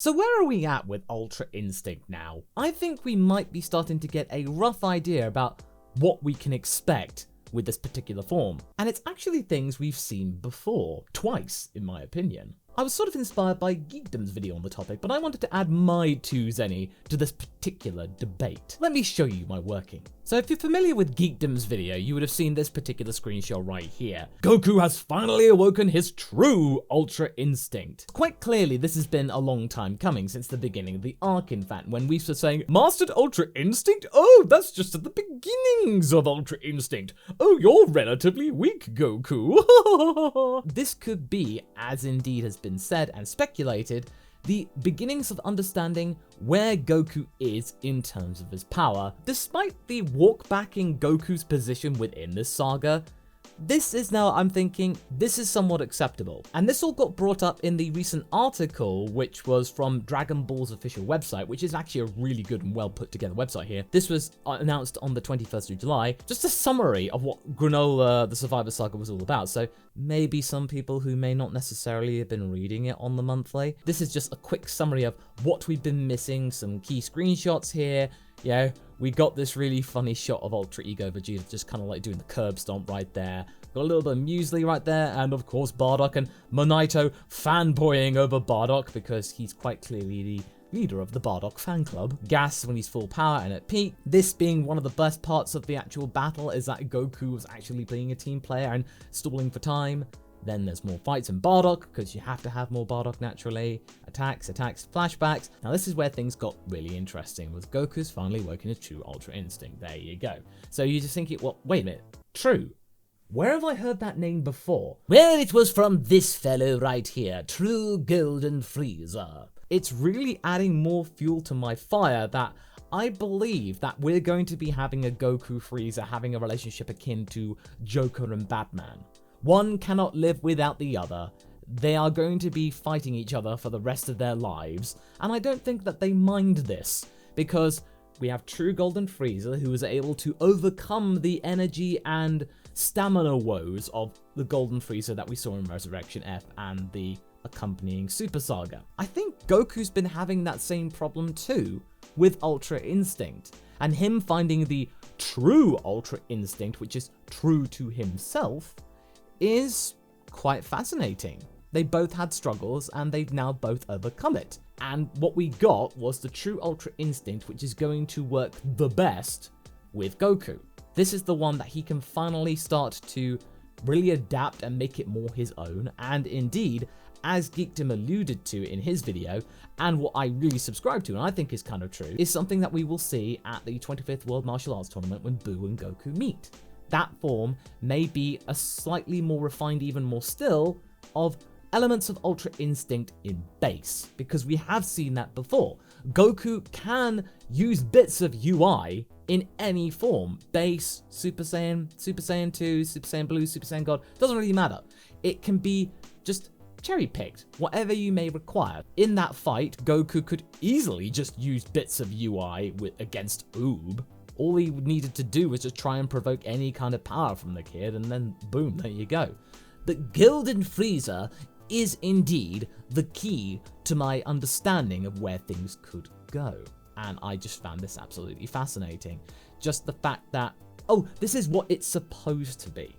So where are we at with Ultra Instinct now? I think we might be starting to get a rough idea about what we can expect with this particular form. And it's actually things we've seen before, twice in my opinion. I was sort of inspired by Geekdom's video on the topic, but I wanted to add my 2 zenny to this particular debate. Let me show you my working. So if you're familiar with Geekdom's video, you would have seen this particular screenshot right here. Goku has finally awoken his true Ultra Instinct. Quite clearly, this has been a long time coming, since the beginning of the arc in fact, when we were saying, Mastered Ultra Instinct? Oh, that's just at the beginnings of Ultra Instinct. Oh, you're relatively weak, Goku. This could be, as indeed has been said and speculated, the beginnings of understanding where Goku is in terms of his power. Despite the walk back in Goku's position within this saga, this is now, I'm thinking, this is somewhat acceptable. And this all got brought up in the recent article, which was from Dragon Ball's official website, which is actually a really good and well put together website here. This was announced on the 21st of July. Just a summary of what Granola, the Survivor Saga, was all about. So maybe some people who may not necessarily have been reading it on the monthly. This is just a quick summary of what we've been missing, some key screenshots here. Yeah, we got this really funny shot of Ultra Ego Vegeta just kind of like doing the curb stomp right there. Got a little bit of Muesli right there, and of course Bardock and Monito fanboying over Bardock because he's quite clearly the leader of the Bardock fan club. Gas when he's full power and at peak. This being one of the best parts of the actual battle is that Goku was actually being a team player and stalling for time. Then there's more fights in Bardock, because you have to have more Bardock naturally. Attacks, flashbacks. Now this is where things got really interesting, with Goku's finally woken his true Ultra Instinct. There you go. So you just think, well, wait a minute. True. Where have I heard that name before? Well, it was from this fellow right here, True Golden Frieza. It's really adding more fuel to my fire that I believe that we're going to be having a Goku Frieza having a relationship akin to Joker and Batman. One cannot live without the other. They are going to be fighting each other for the rest of their lives, and I don't think that they mind this, because we have true Golden Frieza who is able to overcome the energy and stamina woes of the Golden Frieza that we saw in Resurrection F and the accompanying Super Saga. I think Goku's been having that same problem too with Ultra Instinct, and him finding the true Ultra Instinct, which is true to himself, is quite fascinating. They both had struggles and they've now both overcome it. And what we got was the true Ultra Instinct, which is going to work the best with Goku. This is the one that he can finally start to really adapt and make it more his own. And indeed, as Geekdom alluded to in his video, and what I really subscribe to and I think is kind of true, is something that we will see at the 25th World Martial Arts Tournament when Buu and Goku meet. That form may be a slightly more refined, even more still, of elements of Ultra Instinct in base, because we have seen that before. Goku can use bits of UI in any form. Base, Super Saiyan 2, Super Saiyan Blue, Super Saiyan God, doesn't really matter. It can be just cherry-picked, whatever you may require. In that fight, Goku could easily just use bits of UI against Oob. All he needed to do was just try and provoke any kind of power from the kid, and then boom, there you go. The Golden Frieza is indeed the key to my understanding of where things could go. And I just found this absolutely fascinating. Just the fact that, oh, this is what it's supposed to be.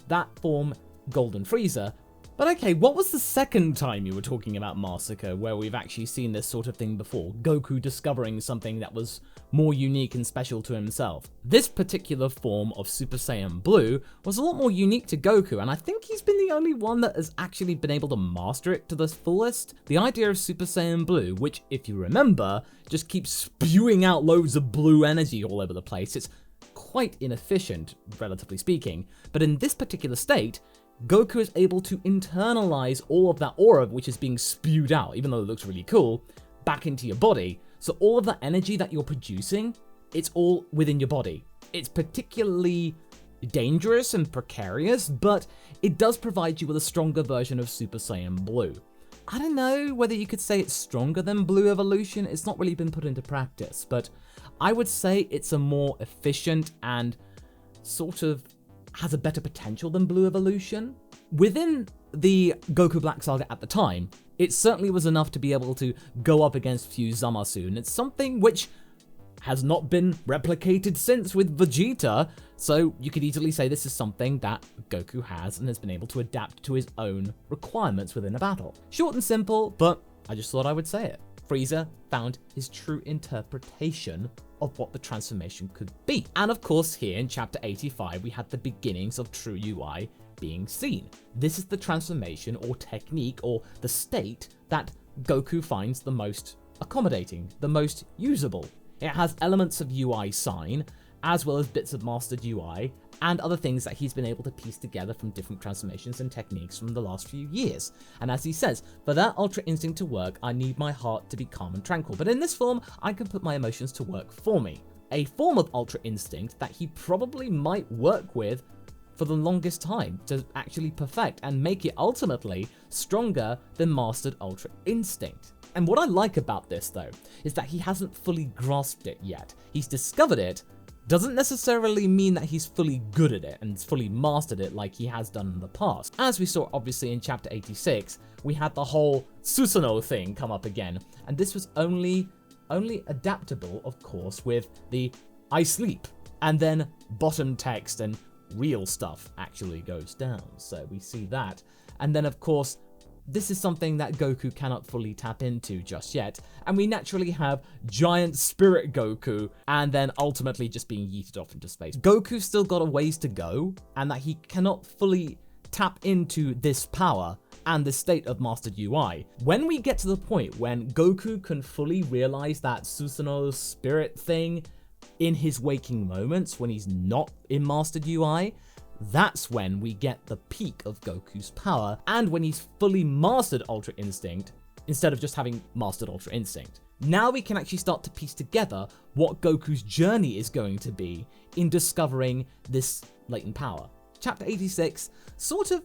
That form, Golden Frieza. But okay, what was the second time you were talking about Masako where we've actually seen this sort of thing before? Goku discovering something that was more unique and special to himself. This particular form of Super Saiyan Blue was a lot more unique to Goku, and I think he's been the only one that has actually been able to master it to the fullest. The idea of Super Saiyan Blue, which, if you remember, just keeps spewing out loads of blue energy all over the place. It's quite inefficient, relatively speaking, but in this particular state, Goku is able to internalize all of that aura which is being spewed out, even though it looks really cool, back into your body. So all of that energy that you're producing, it's all within your body. It's particularly dangerous and precarious, but it does provide you with a stronger version of Super Saiyan Blue. I don't know whether you could say it's stronger than Blue Evolution. It's not really been put into practice, but I would say it's a more efficient and sort of has a better potential than Blue Evolution. Within the Goku Black Saga at the time, it certainly was enough to be able to go up against Fuse Zamasu, and it's something which has not been replicated since with Vegeta, so you could easily say this is something that Goku has and has been able to adapt to his own requirements within a battle. Short and simple, but I just thought I would say it. Frieza found his true interpretation of what the transformation could be. And of course, here in chapter 85, we had the beginnings of true UI being seen. This is the transformation or technique or the state that Goku finds the most accommodating, the most usable. It has elements of UI sign, as well as bits of mastered UI, and other things that he's been able to piece together from different transformations and techniques from the last few years. And as he says, for that Ultra Instinct to work, I need my heart to be calm and tranquil, but in this form, I can put my emotions to work for me. A form of Ultra Instinct that he probably might work with for the longest time to actually perfect and make it ultimately stronger than mastered Ultra Instinct. And what I like about this, though, is that he hasn't fully grasped it yet. He's discovered it, doesn't necessarily mean that he's fully good at it and fully mastered it like he has done in the past. As we saw obviously in chapter 86, we had the whole Susanoo thing come up again, and this was only adaptable, of course, with the I sleep, and then bottom text and real stuff actually goes down. So we see that. And then, of course, this is something that Goku cannot fully tap into just yet, and we naturally have giant spirit Goku, and then ultimately just being yeeted off into space. Goku's still got a ways to go, and that he cannot fully tap into this power and the state of mastered UI. When we get to the point when Goku can fully realize that Susanoo spirit thing in his waking moments, when he's not in mastered UI, that's when we get the peak of Goku's power, and when he's fully mastered Ultra Instinct, instead of just having mastered Ultra Instinct. Now we can actually start to piece together what Goku's journey is going to be in discovering this latent power. Chapter 86 sort of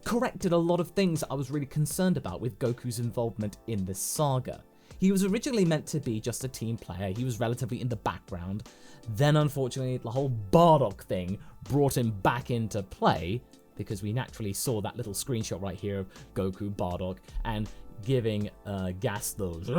corrected a lot of things that I was really concerned about with Goku's involvement in this saga. He was originally meant to be just a team player, he was relatively in the background, then unfortunately the whole Bardock thing brought him back into play, because we naturally saw that little screenshot right here of Goku, Bardock, and giving Gas those.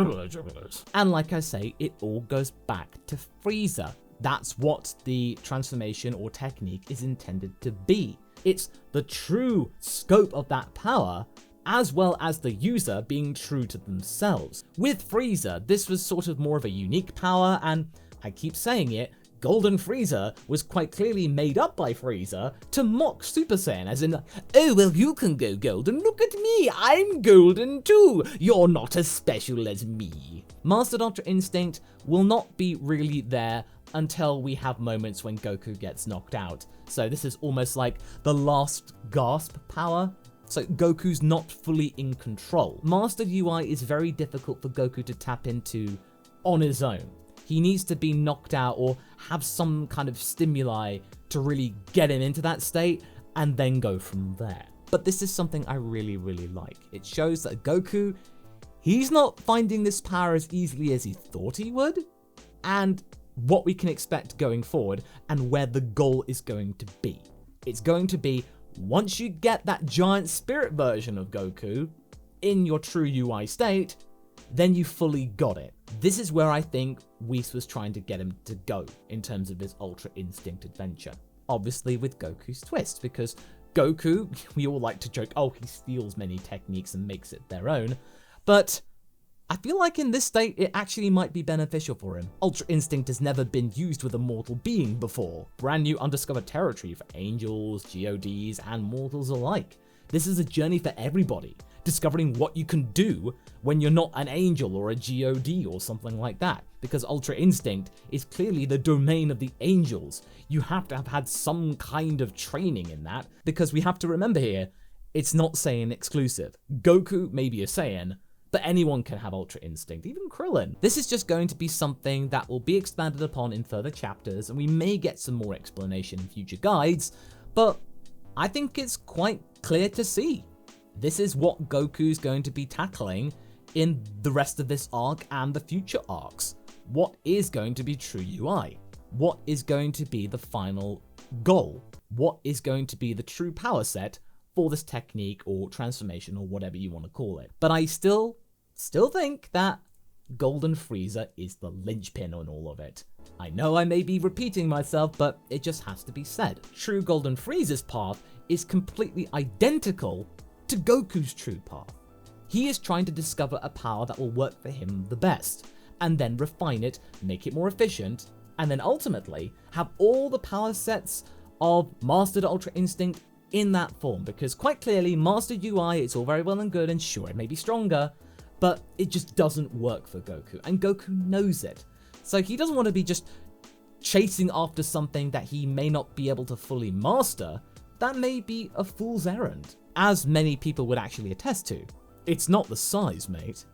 And like I say, it all goes back to Frieza. That's what the transformation or technique is intended to be. It's the true scope of that power, as well as the user being true to themselves. With Frieza, this was sort of more of a unique power, and I keep saying it, Golden Frieza was quite clearly made up by Frieza to mock Super Saiyan, as in, oh well, you can go golden, look at me, I'm golden too, you're not as special as me. Mastered Ultra Instinct will not be really there until we have moments when Goku gets knocked out, so this is almost like the last gasp power. So Goku's not fully in control. Mastered UI is very difficult for Goku to tap into on his own. He needs to be knocked out or have some kind of stimuli to really get him into that state and then go from there. But this is something I really, really like. It shows that Goku, he's not finding this power as easily as he thought he would, and what we can expect going forward and where the goal is going to be. It's going to be, once you get that giant spirit version of Goku in your true UI state, then you fully got it. This is where I think Whis was trying to get him to go in terms of his Ultra Instinct adventure. Obviously with Goku's twist, because Goku, we all like to joke, oh, he steals many techniques and makes it their own, but I feel like in this state, it actually might be beneficial for him. Ultra Instinct has never been used with a mortal being before. Brand new undiscovered territory for angels, GODs, and mortals alike. This is a journey for everybody, discovering what you can do when you're not an angel or a GOD or something like that, because Ultra Instinct is clearly the domain of the angels. You have to have had some kind of training in that, because we have to remember here, it's not Saiyan exclusive. Goku may be a Saiyan, but anyone can have Ultra Instinct, even Krillin. This is just going to be something that will be expanded upon in further chapters, and we may get some more explanation in future guides, but I think it's quite clear to see. This is what Goku's going to be tackling in the rest of this arc and the future arcs. What is going to be true UI? What is going to be the final goal? What is going to be the true power set for this technique or transformation or whatever you want to call it. But I still think that Golden Frieza is the linchpin on all of it. I know I may be repeating myself, but it just has to be said. True Golden Frieza's path is completely identical to Goku's true path. He is trying to discover a power that will work for him the best, and then refine it, make it more efficient, and then ultimately have all the power sets of Mastered Ultra Instinct in that form, because quite clearly Mastered UI, it's all very well and good, and sure, it may be stronger, but it just doesn't work for Goku, and Goku knows it. So he doesn't want to be just chasing after something that he may not be able to fully master. That may be a fool's errand, as many people would actually attest to. It's not the size, mate,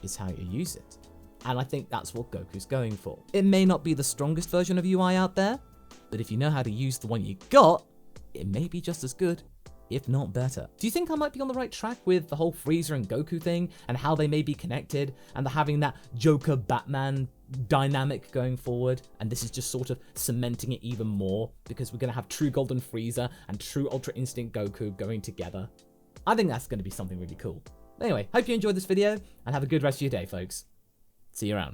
it's how you use it. And I think that's what Goku's going for. It may not be the strongest version of UI out there, but if you know how to use the one you got, it may be just as good, if not better. Do you think I might be on the right track with the whole Frieza and Goku thing, and how they may be connected, and having that Joker-Batman dynamic going forward? And this is just sort of cementing it even more, because we're going to have true Golden Frieza and true Ultra Instinct Goku going together. I think that's going to be something really cool. Anyway, hope you enjoyed this video, and have a good rest of your day, folks. See you around.